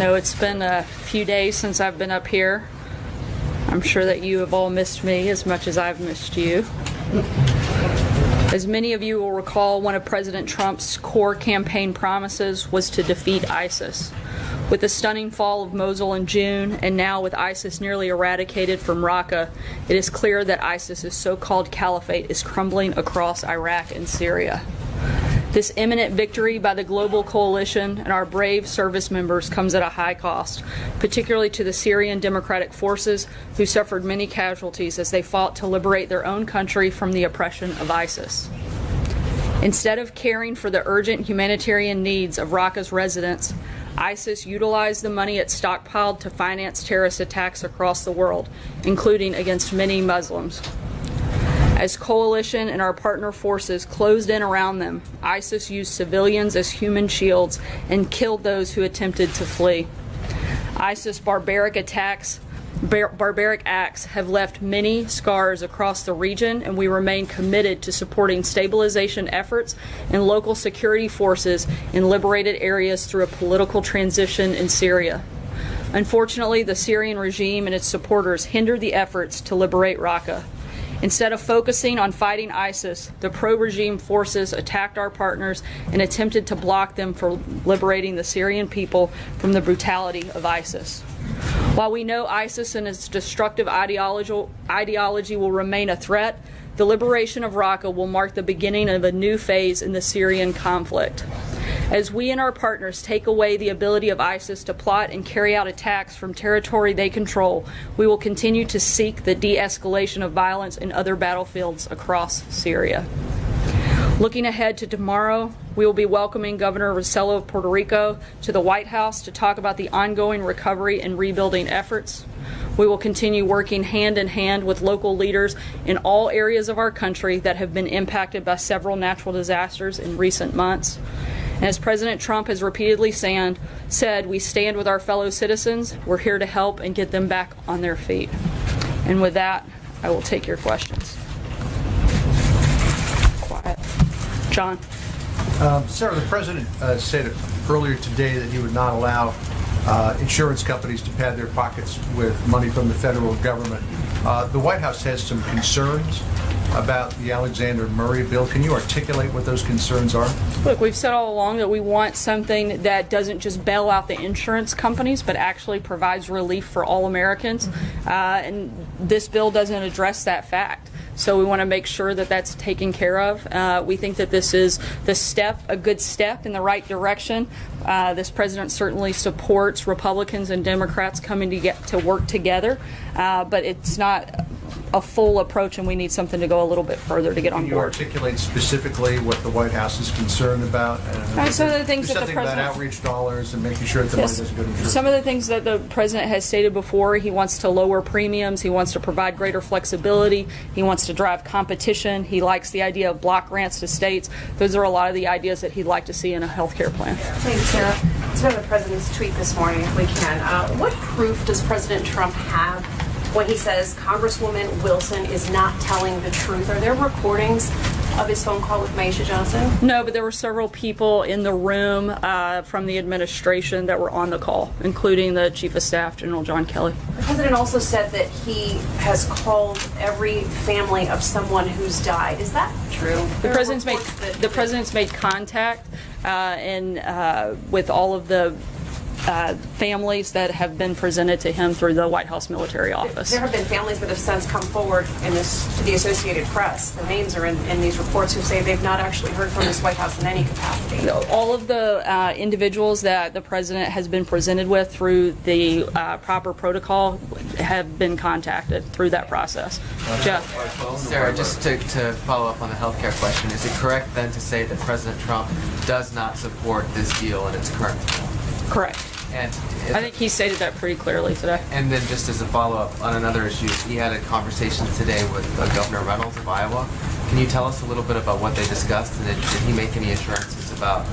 know it's been a few days since I've been up here. I'm sure that you have all missed me as much as I've missed you. As many of you will recall, one of President Trump's core campaign promises was to defeat ISIS. With the stunning fall of Mosul in June, and now with ISIS nearly eradicated from Raqqa, it is clear that ISIS's so-called caliphate is crumbling across Iraq and Syria. This imminent victory by the global coalition and our brave service members comes at a high cost, particularly to the Syrian Democratic Forces, who suffered many casualties as they fought to liberate their own country from the oppression of ISIS. Instead of caring for the urgent humanitarian needs of Raqqa's residents, ISIS utilized the money it stockpiled to finance terrorist attacks across the world, including against many Muslims. As coalition and our partner forces closed in around them, ISIS used civilians as human shields and killed those who attempted to flee. ISIS barbaric acts have left many scars across the region, and we remain committed to supporting stabilization efforts and local security forces in liberated areas through a political transition in Syria. Unfortunately, the Syrian regime and its supporters hindered the efforts to liberate Raqqa. Instead of focusing on fighting ISIS, the pro-regime forces attacked our partners and attempted to block them from liberating the Syrian people from the brutality of ISIS. While we know ISIS and its destructive ideology will remain a threat, the liberation of Raqqa will mark the beginning of a new phase in the Syrian conflict. As we and our partners take away the ability of ISIS to plot and carry out attacks from territory they control, we will continue to seek the de-escalation of violence in other battlefields across Syria. Looking ahead to tomorrow, we will be welcoming Governor Rosello of Puerto Rico to the White House to talk about the ongoing recovery and rebuilding efforts. We will continue working hand in hand with local leaders in all areas of our country that have been impacted by several natural disasters in recent months. And as President Trump has repeatedly said, we stand with our fellow citizens. We're here to help and get them back on their feet. And with that, I will take your questions. Quiet. John. Sarah, the President said earlier today that he would not allow insurance companies to pad their pockets with money from the federal government. The White House has some concerns about the Alexander Murray bill. Can you articulate what those concerns are? Look, we've said all along that we want something that doesn't just bail out the insurance companies, but actually provides relief for all Americans. And this bill doesn't address that fact. So we want to make sure that that's taken care of. We think that this is a good step in the right direction. This president certainly supports Republicans and Democrats coming to work together, but it's not a full approach, and we need something to go a little bit further to get on board. Can you articulate specifically what the White House is concerned about? Some of the things that the president, about outreach dollars and making sure that the money doesn't go to insurance. Some of the things that the president has stated before: he wants to lower premiums, he wants to provide greater flexibility, he wants to drive competition, he likes the idea of block grants to states. Those are a lot of the ideas that he'd like to see in a health care plan. Thank you, Sarah. Let's go to the president's tweet this morning, if we can. What proof does President Trump have when he says Congresswoman Wilson is not telling the truth? Are there recordings of his phone call with Maisha Johnson? No, but there were several people in the room from the administration that were on the call, including the Chief of Staff, General John Kelly. The president also said that he has called every family of someone who's died. Is that true? The president's made contact with all of the families that have been presented to him through the White House Military Office. There have been families that have since come forward in this to the Associated Press. The names are in these reports who say they've not actually heard from this White House in any capacity. All of the individuals that the president has been presented with through the proper protocol have been contacted through that process. Jeff. Sarah, just to follow up on the health care question, is it correct then to say that President Trump does not support this deal in its current form? Correct. And I think he stated that pretty clearly today. And then just as a follow-up on another issue, he had a conversation today with Governor Reynolds of Iowa. Can you tell us a little bit about what they discussed, and did he make any assurances about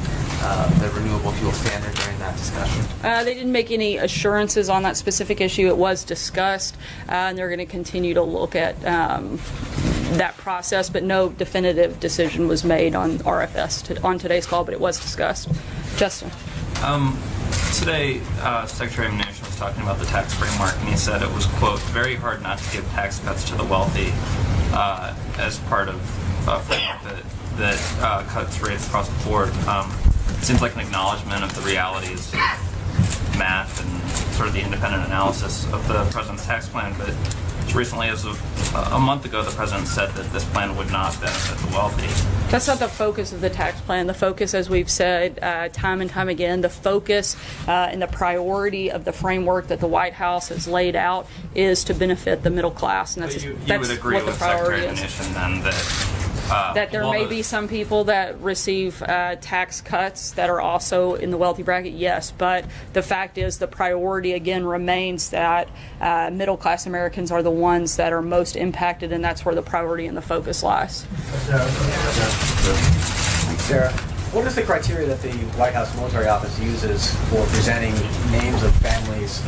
the renewable fuel standard during that discussion? They didn't make any assurances on that specific issue. It was discussed, and they're going to continue to look at that process, but no definitive decision was made on RFS on today's call, but it was discussed. Justin. Today, Secretary of Mnuchin was talking about the tax framework, and he said it was, quote, very hard not to give tax cuts to the wealthy as part of a framework that cuts rates across the board. It seems like an acknowledgement of the realities of math and sort of the independent analysis of the president's tax plan, but as recently as a month ago, the president said that this plan would not benefit the wealthy. That's not the focus of the tax plan. The focus, as we've said time and time again, the focus and the priority of the framework that the White House has laid out is to benefit the middle class, and that's You that's would agree what the with priority Secretary is. Mnuchin then That there may be some people that receive tax cuts that are also in the wealthy bracket, yes, but the fact is the priority again remains that middle class Americans are the ones that are most impacted, and that's where the priority and the focus lies. Sarah, what is the criteria that the White House Military Office uses for presenting names of families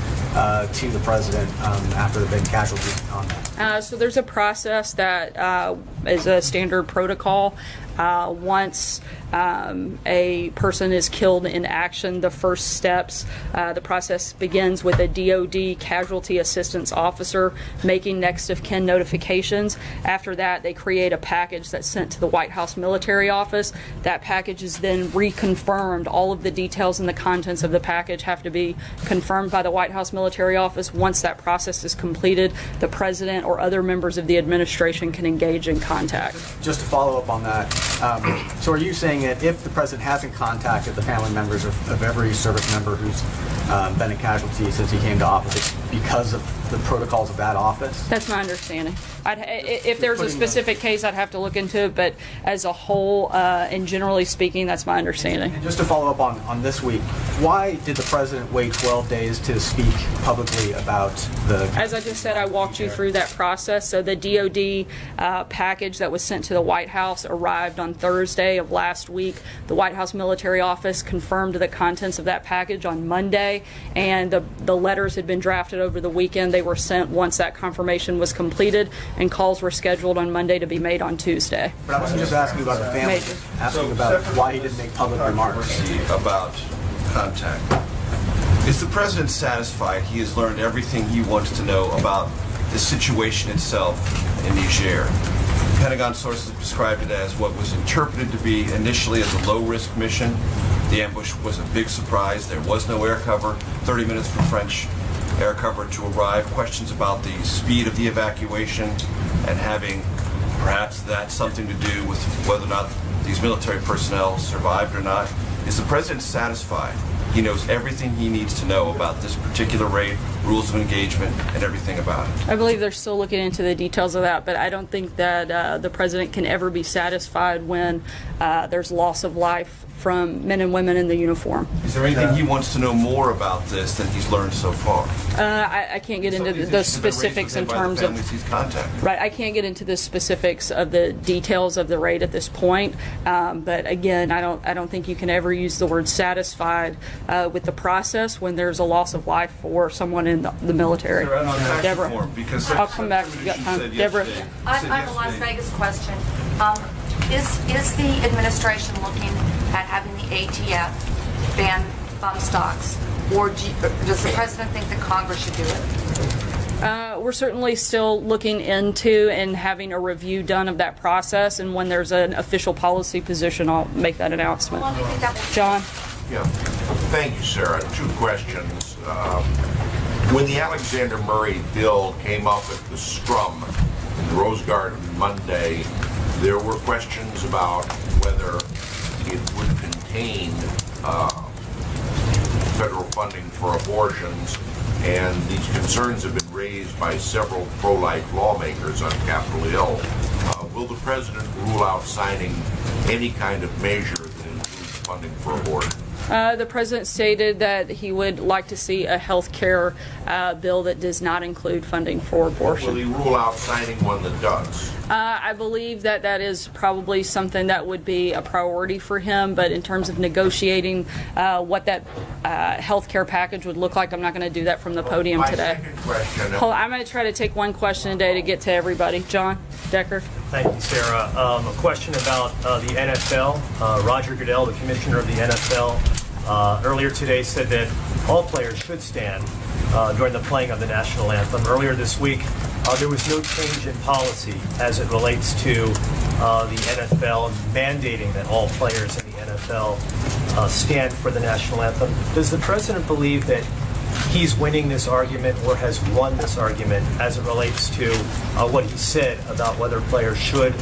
to the president after there have been casualties in combat? So there's a process that is a standard protocol. Once a person is killed in action, the first steps, the process begins with a DOD casualty assistance officer making next of kin notifications. After that, they create a package that's sent to the White House Military Office. That package is then reconfirmed. All of the details and the contents of the package have to be confirmed by the White House Military Office. Once that process is completed, the president or other members of the administration can engage in contact. Just to follow up on that, so are you saying that if the president hasn't contacted the family members of every service member who's been a casualty since he came to office, it's because of the protocols of that office? That's my understanding. If there's a specific case, I'd have to look into it, but as a whole, and generally speaking, that's my understanding. And just to follow up on this week, why did the president wait 12 days to speak publicly about the... As I just said, I walked you through that process. So the DOD package that was sent to the White House arrived on Thursday of last week. The White House Military Office confirmed the contents of that package on Monday, and the letters had been drafted over the weekend. They were sent once that confirmation was completed, and calls were scheduled on Monday to be made on Tuesday. But I wasn't just asking about the family, asking about why he didn't make public remarks. About contact. Is the president satisfied he has learned everything he wants to know about the situation itself in Niger? Pentagon sources described it as what was interpreted to be initially as a low-risk mission. The ambush was a big surprise. There was no air cover. 30 minutes for French air cover to arrive. Questions about the speed of the evacuation and having perhaps that something to do with whether or not these military personnel survived or not. Is the president satisfied he knows everything he needs to know about this particular raid, rules of engagement, and everything about it? I believe they're still looking into the details of that, but I don't think that the president can ever be satisfied when there's loss of life from men and women in the uniform. Is there anything he wants to know more about this than he's learned so far? I can't get into the specifics in terms of... He's contacted. Right, I can't get into the specifics of the details of the raid at this point, but again, I don't think you can ever use the word satisfied with the process when there's a loss of life for someone in the military. Sir, on tax Deborah, reform, because I'll come back. You got time. Deborah. I have a Las Vegas question. Is the administration looking at having the ATF ban bump stocks, or does the president think that Congress should do it? We're certainly still looking into and having a review done of that process, and when there's an official policy position, I'll make that announcement. How long do you think that will John? Yeah. Thank you, Sarah. Two questions. When the Alexander Murray bill came up at the Scrum in the Rose Garden Monday, there were questions about whether it would contain federal funding for abortions, and these concerns have been raised by several pro-life lawmakers on Capitol Hill. Will the president rule out signing any kind of measure that includes funding for abortion? The president stated that he would like to see a health care bill that does not include funding for abortion. Will he rule out signing one that does? I believe that that is probably something that would be a priority for him, but in terms of negotiating what that health care package would look like, I'm not going to do that from the podium today. My second question. Hold on, I'm going to try to take one question a day to get to everybody. John Decker. Thank you, Sarah. A question about the NFL. Roger Goodell, the commissioner of the NFL, earlier today said that all players should stand during the playing of the national anthem. Earlier this week, there was no change in policy as it relates to the NFL mandating that all players in the NFL stand for the national anthem. Does the president believe that he's winning this argument or has won this argument as it relates to what he said about whether players should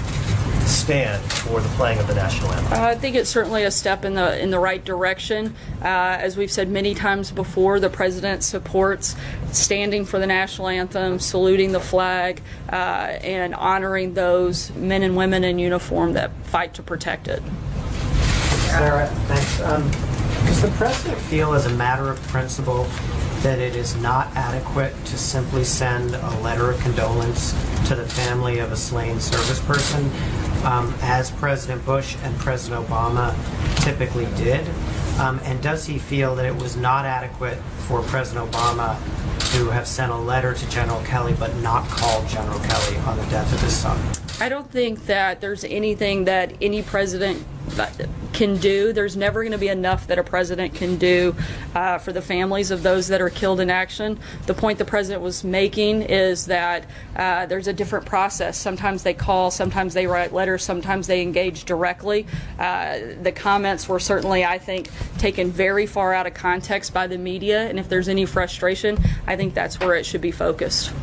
stand for the playing of the national anthem? I think it's certainly a step in the right direction. As we've said many times before, the president supports standing for the national anthem, saluting the flag, and honoring those men and women in uniform that fight to protect it. Sarah, thanks. Does the president feel, as a matter of principle, that it is not adequate to simply send a letter of condolence to the family of a slain service person, as President Bush and President Obama typically did? And does he feel that it was not adequate for President Obama to have sent a letter to General Kelly but not called General Kelly on the death of his son? I don't think that there's anything that any president can do. There's never going to be enough that a president can do for the families of those that are killed in action. The point the president was making is that there's a different process. Sometimes they call, sometimes they write letters, sometimes they engage directly. The comments were certainly, I think, taken very far out of context by the media, and if there's any frustration, I think that's where it should be focused.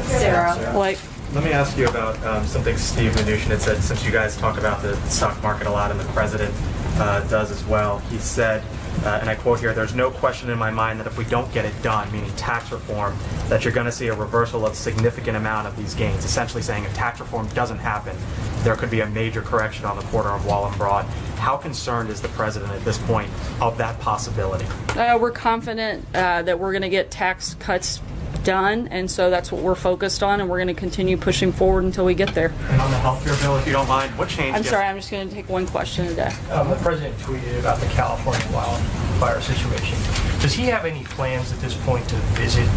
Sarah. Let me ask you about something Steve Mnuchin had said, since you guys talk about the stock market a lot and the president does as well. He said, and I quote here, "There's no question in my mind that if we don't get it done," meaning tax reform, that you're going to see a reversal of significant amount of these gains, essentially saying if tax reform doesn't happen, there could be a major correction on the corner of Wall and Broad. How concerned is the president at this point of that possibility? We're confident that we're going to get tax cuts done, and so that's what we're focused on, and we're going to continue pushing forward until we get there. And on the healthcare bill, if you don't mind, what changed? I'm sorry, I'm just going to take one question a day. The president tweeted about the California wildfire situation. Does he have any plans at this point to visit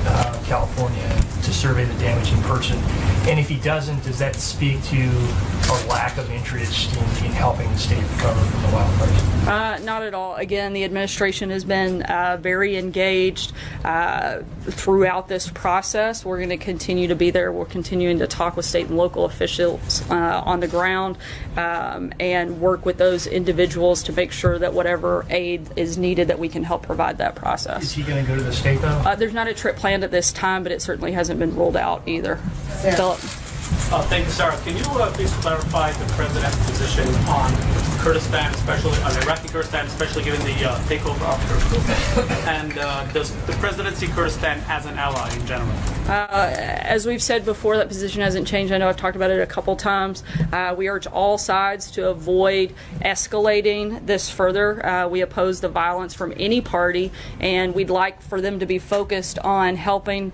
California to survey the damage in person? And if he doesn't, does that speak to a lack of interest in helping the state recover from the wildfires? Not at all. Again, the administration has been very engaged throughout this process. We're going to continue to be there. We're continuing to talk with state and local officials on the ground and work with those individuals to make sure that whatever aid is needed, that we can help provide that process. Is he going to go to the state, though? There's not a trip planned at this time, but it certainly hasn't been ruled out either. Philip. Thank you, Sarah. Can you please clarify the president's position on Kurdistan, especially on Iraqi Kurdistan, especially given the takeover of Kirkuk? And does the president see Kurdistan as an ally in general? As we've said before, that position hasn't changed. I know I've talked about it a couple times. We urge all sides to avoid escalating this further. We oppose the violence from any party, and we'd like for them to be focused on helping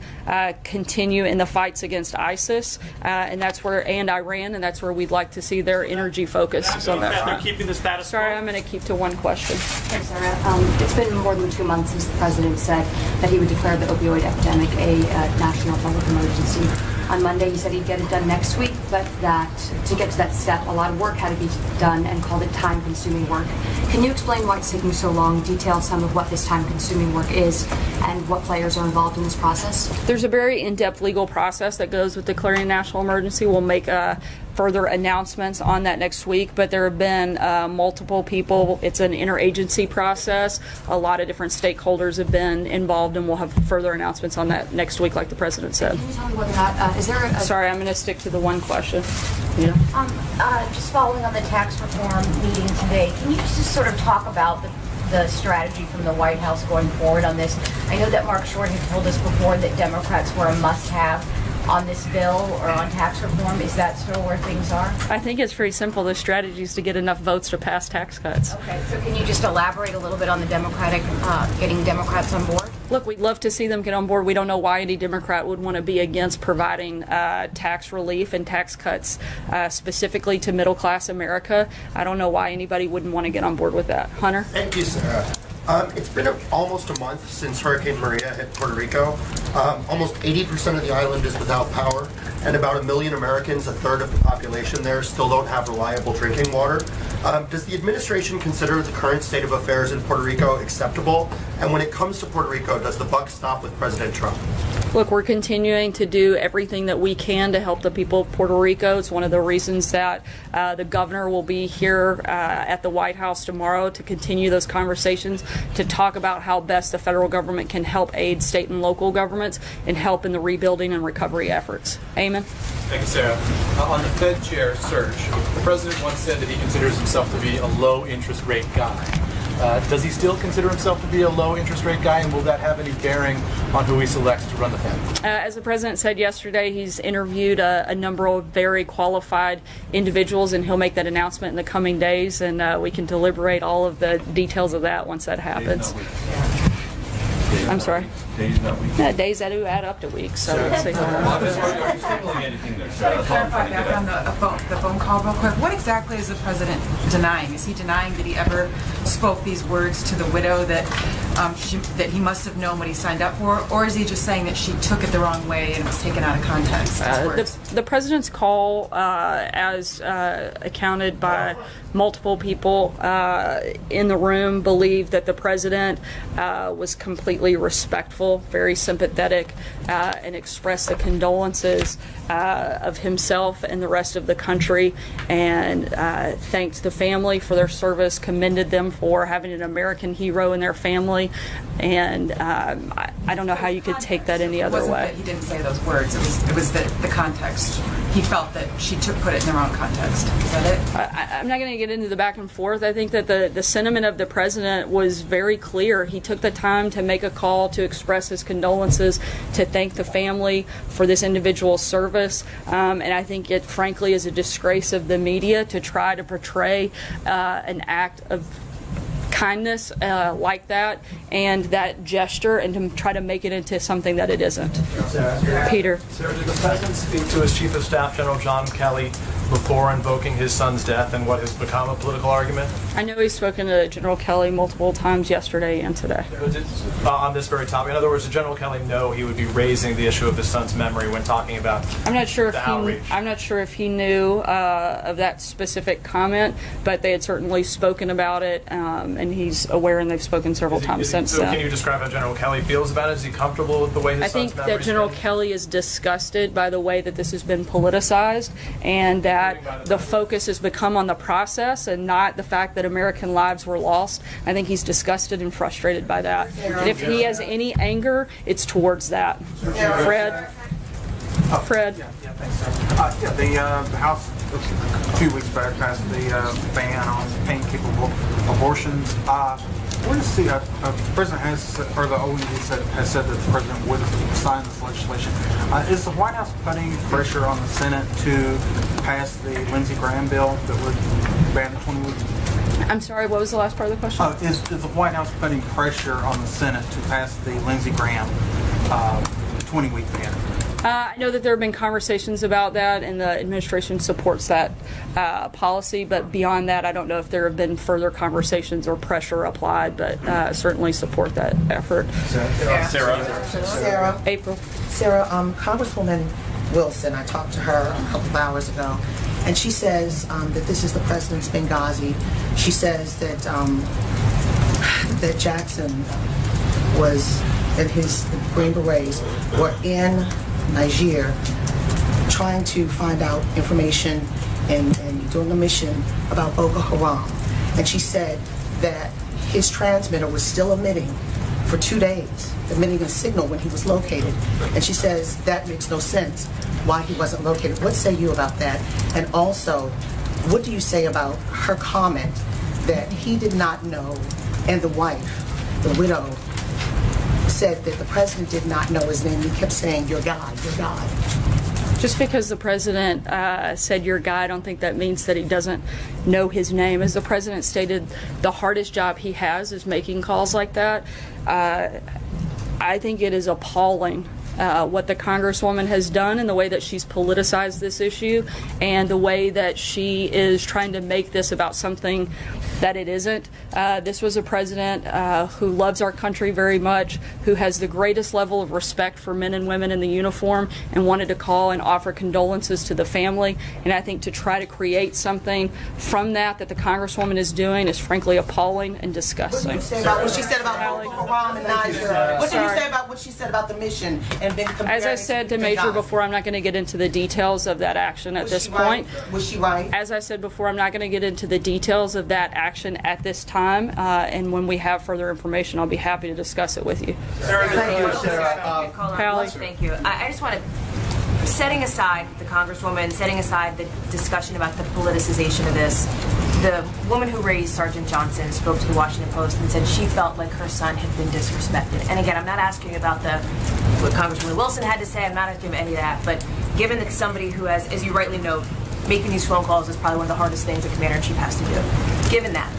continue in the fights against ISIS, and that's where, and Iran, and that's where we'd like to see their energy focus on that front. Keeping the status Sorry, I'm going to keep to one question. Thanks, Sarah. It's been more than 2 months since the president said that he would declare the opioid epidemic a national public emergency. On Monday, he said he'd get it done next week, but that to get to that step, a lot of work had to be done, and called it time-consuming work. Can you explain why it's taking so long, detail some of what this time-consuming work is, and what players are involved in this process? There's a very in-depth legal process that goes with declaring a national emergency. We'll make further announcements on that next week, but there have been multiple people. It's an interagency process. A lot of different stakeholders have been involved, and we'll have further announcements on that next week, like the president said. Can you tell me whether or not, is there a... Sorry, I'm going to stick to the one question. Yeah. Just following on the tax reform meeting today, can you just sort of talk about the strategy from the White House going forward on this? I know that Mark Short had told us before that Democrats were a must-have on this bill or on tax reform. Is that still where things are? I think it's pretty simple. The strategy is to get enough votes to pass tax cuts. Okay, so can you just elaborate a little bit on the getting Democrats on board? Look, we'd love to see them get on board. We don't know why any Democrat would want to be against providing tax relief and tax cuts specifically to middle-class America. I don't know why anybody wouldn't want to get on board with that. Hunter? Thank you, Sarah. It's been almost a month since Hurricane Maria hit Puerto Rico. Almost 80% of the island is without power, and about 1 million Americans, a third of the population there, still don't have reliable drinking water. Does the administration consider the current state of affairs in Puerto Rico acceptable? And when it comes to Puerto Rico, does the buck stop with President Trump? Look, we're continuing to do everything that we can to help the people of Puerto Rico. It's one of the reasons that the governor will be here at the White House tomorrow to continue those conversations, to talk about how best the federal government can help aid state and local governments and help in the rebuilding and recovery efforts. Eamon? Thank you, Sarah. On the Fed chair search, the president once said that he considers himself to be a low interest rate guy. Does he still consider himself to be a low interest rate guy, and will that have any bearing on who he selects to run the Fed? As the president said yesterday, he's interviewed a number of very qualified individuals, and he'll make that announcement in the coming days, and we can deliberate all of the details of that once that happens. I'm sorry? Days, not weeks. Yeah, days that do add up to weeks. So let's see. Are you signaling anything there, Sarah? To clarify back on the phone call real quick, what exactly is the president denying? Is he denying that he ever spoke these words to the widow that that he must have known what he signed up for, or is he just saying that she took it the wrong way and it was taken out of context? The president's call, as accounted by multiple people in the room, believed that the president was completely respectful, very sympathetic, and expressed the condolences of himself and the rest of the country, and thanked the family for their service, commended them for having an American hero in their family, and I don't know how you could take that any other way. He didn't say those words. It was the context. He felt that she put it in the wrong context. Is that it? I'm not going to get into the back and forth. I think that the sentiment of the president was very clear. He took the time to make a call to express his condolences, to thank the family for this individual's service, and I think it frankly is a disgrace of the media to try to portray an act of kindness like that and that gesture and to try to make it into something that it isn't. Peter. Sarah, did the president speak to his chief of staff, General John Kelly, before invoking his son's death and what has become a political argument? I know he's spoken to General Kelly multiple times yesterday and today. On this very topic, in other words, did General Kelly know he would be raising the issue of his son's memory when talking about I'm not sure if he knew of that specific comment, but they had certainly spoken about it, and he's aware, and they've spoken several times since so then. Can you describe how General Kelly feels about it? Is he comfortable with the way his I son's think memory that General Kelly is disgusted by the way that this has been politicized, and that the focus has become on the process and not the fact that American lives were lost. I think he's disgusted and frustrated by that. And if he has any anger, it's towards that. Fred? Fred? Yeah, thanks. The House a few weeks back passed the ban on pain-capable abortions. Where does the president or the ONG has said that the president would sign this legislation? Is the White House putting pressure on the Senate to pass the Lindsey Graham bill that would ban the 20-week? I'm sorry, what was the last part of the question? Is the White House putting pressure on the Senate to pass the Lindsey Graham 20-week ban? I know that there have been conversations about that, and the administration supports that policy, but beyond that, I don't know if there have been further conversations or pressure applied, but certainly support that effort. Sarah. April. Sarah, Congresswoman Wilson, I talked to her a couple of hours ago, and she says that this is the president's Benghazi. She says that that Jackson was, and his Green Berets were in Niger trying to find out information and doing a mission about Boko Haram. And she said that his transmitter was still emitting for 2 days, emitting a signal when he was located. And she says that makes no sense why he wasn't located. What say you about that? And also, what do you say about her comment that he did not know, and the wife, the widow, said that the president did not know his name. He kept saying, "Your God, your God." Just because the president said your guy, I don't think that means that he doesn't know his name. As the president stated, the hardest job he has is making calls like that. I think it is appalling what the Congresswoman has done and the way that she's politicized this issue and the way that she is trying to make this about something that it isn't. This was a president who loves our country very much, who has the greatest level of respect for men and women in the uniform, and wanted to call and offer condolences to the family. And I think to try to create something from that the Congresswoman is doing is frankly appalling and disgusting. What did you say about what she said about Boko Haram and Niger? What did you say about what she said about the mission and then comparing As I said to Major before, I'm not going to get into the details of that action at this point. Was she right? As I said before, I'm not going to get into the details of that action at this time. And when we have further information, I'll be happy to discuss it with you. Thank you, Sarah. Hallie. Thank you. I just want to, setting aside the Congresswoman, setting aside the discussion about the politicization of this, the woman who raised Sergeant Johnson spoke to the Washington Post and said she felt like her son had been disrespected. And again, I'm not asking about what Congresswoman Wilson had to say. I'm not asking about any of that. But given that somebody who has, as you rightly note, making these phone calls is probably one of the hardest things a commander-in-chief has to do. Given that,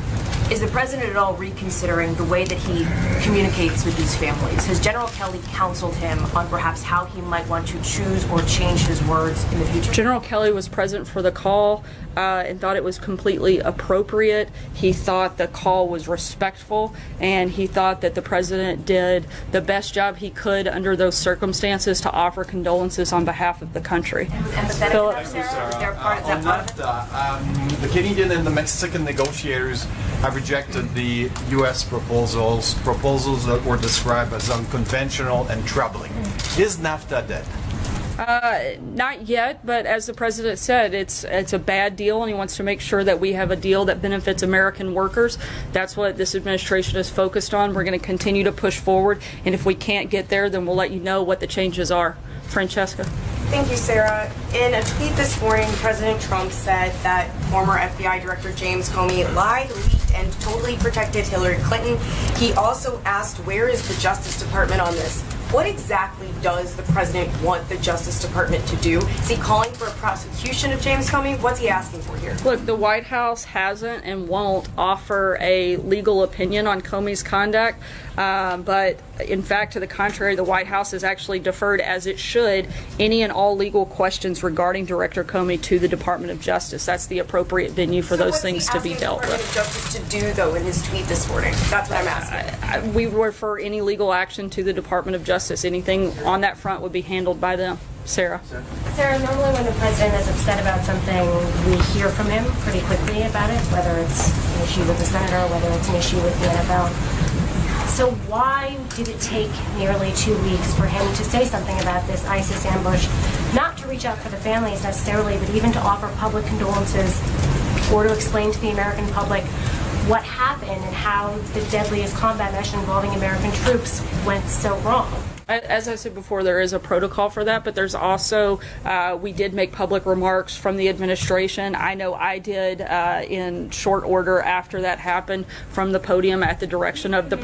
is the president at all reconsidering the way that he communicates with these families? Has General Kelly counseled him on perhaps how he might want to choose or change his words in the future? General Kelly was present for the call and thought it was completely appropriate. He thought the call was respectful, and he thought that the president did the best job he could under those circumstances to offer condolences on behalf of the country. Philip. On NAFTA, the Canadian and the Mexican negotiators have rejected the U.S. proposals that were described as unconventional and troubling. Is NAFTA dead? Not yet, but as the president said, it's a bad deal, and he wants to make sure that we have a deal that benefits American workers. That's what this administration is focused on. We're going to continue to push forward, and if we can't get there, then we'll let you know what the changes are. Francesca. Thank you, Sarah. In a tweet this morning, President Trump said that former FBI Director James Comey lied, leaked, and totally protected Hillary Clinton. He also asked, where is the Justice Department on this? What exactly does the president want the Justice Department to do? Is he calling for a prosecution of James Comey? What's he asking for here? Look, the White House hasn't and won't offer a legal opinion on Comey's conduct, but in fact, to the contrary, the White House has actually deferred, as it should, any and all legal questions regarding Director Comey to the Department of Justice. That's the appropriate venue for those things to be dealt with. What's the Department of Justice to do, though, in his tweet this morning? That's what I'm asking. We refer any legal action to the Department of Justice. Anything on that front would be handled by them. Sarah. Sarah, normally when the president is upset about something, we hear from him pretty quickly about it, whether it's an issue with the senator, whether it's an issue with the NFL. So why did it take nearly 2 weeks for him to say something about this ISIS ambush, not to reach out for the families necessarily, but even to offer public condolences or to explain to the American public what happened and how the deadliest combat mission involving American troops went so wrong? As I said before, there is a protocol for that, but there's also, we did make public remarks from the administration. I know I did in short order after that happened from the podium at the direction of the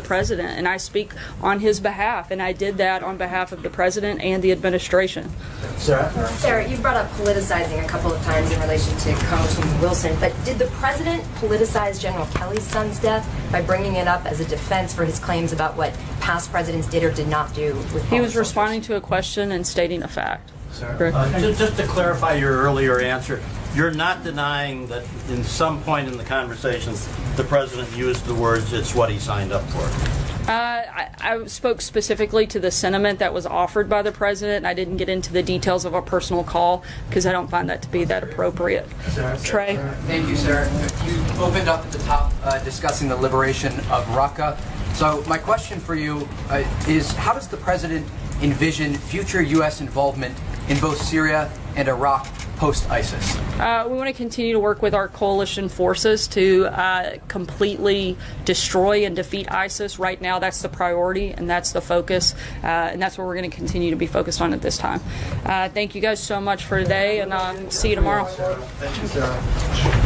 president, and I speak on his behalf, and I did that on behalf of the president and the administration. Sarah, you brought up politicizing a couple of times in relation to Congresswoman Wilson, but did the president politicize General Kelly's son's death by bringing it up as a defense for his claims about what past presidents did or did not do with He was responding to a question and stating a fact. Just to clarify your earlier answer, you're not denying that in some point in the conversations the president used the words, "it's what he signed up for." I spoke specifically to the sentiment that was offered by the president, and I didn't get into the details of a personal call because I don't find that to be that appropriate. Trey? Thank you, Sarah. You opened up at the top discussing the liberation of Raqqa. So my question for you is, how does the president envision future U.S. involvement in both Syria and Iraq post-ISIS? We want to continue to work with our coalition forces to completely destroy and defeat ISIS. Right now, that's the priority, and that's the focus, and that's what we're going to continue to be focused on at this time. Thank you guys so much for today, and we'll see you tomorrow. Thank you, Sarah.